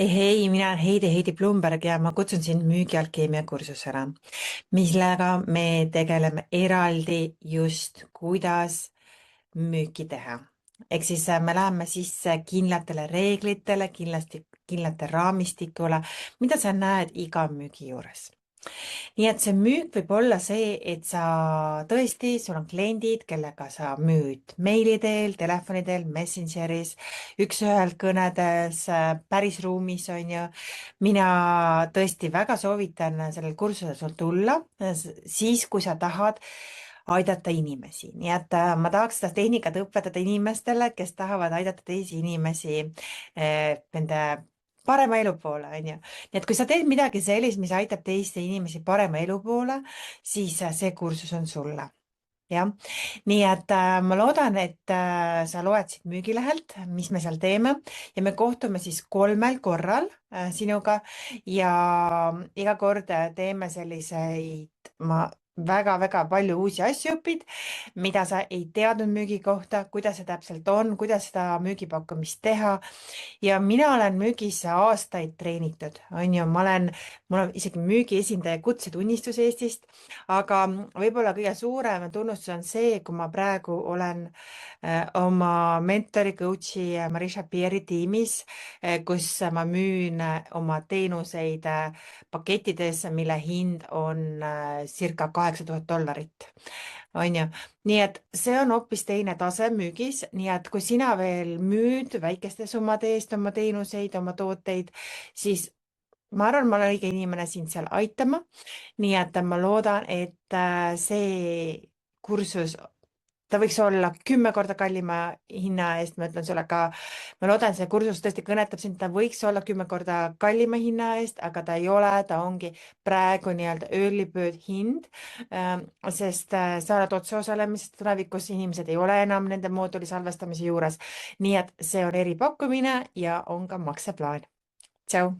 Hei, mina olen Heidi Plumberg ja ma kutsun sind müügialkeemia kursusele, millega me tegeleme eraldi just, kuidas müüki teha. Ehk siis me läheme sisse kindlatele reeglitele, kindlate raamistikule, mida sa näed iga müügi juures. Nii et see müük võib olla see, et sa tõesti, sul on kliendid, kellega sa müüd meili teel, telefoni teel, Messengeris, üks-ühelt kõnedes, päris ruumis on ju. mina tõesti väga soovitan sellel kursusel sul tulla siis, kui sa tahad aidata inimesi, nii et ma tahaks seda tehnikat õpetada inimestele, kes tahavad aidata teisi inimesi nende parema elu poole, on ju. Nii et kui sa teed midagi sellist, mis aitab teisi inimesi parema elu poole, siis see kursus on sulle. Jah, nii et ma loodan, et sa loed siit müügilehelt, mis me seal teeme ja me kohtume siis 3 korral sinuga ja iga kord teeme selliseid, ma väga-väga palju uusi asju õpid, mida sa ei teadnud müügi kohta, kuidas see täpselt on, kuidas seda müügipakkumist teha ja mina olen müügis aastaid treenitud, on ju, mul on isegi müügiesindaja kutsetunnistus Eestist, aga võib-olla kõige suurem tunnustus on see, kui ma praegu olen oma mentori, coach'i Marisha Pieri tiimis, kus ma müün oma teenuseid pakettides, mille hind on circa $8000. On ju, nii et see on hoopis teine tase müügis, nii et kui sina veel müüd väikeste summade eest oma teenuseid, oma tooteid, siis ma arvan, ma olen õige inimene sind seal aitama. nii et ma loodan, et see kursus, ta võiks olla 10 korda kallima hinna eest, ma ütlen sulle ka, ma loodan, see kursus tõesti kõnetab sind, ta võiks olla 10 korda kallima hinna eest, aga ta ei ole, ta ongi praegu nii-öelda early bird hind, sest sa oled otseosalemisest, tulevikus inimesed ei ole enam nende mooduli salvestamise juures. nii et see on eripakkumine ja on ka makseplaan. Tšau.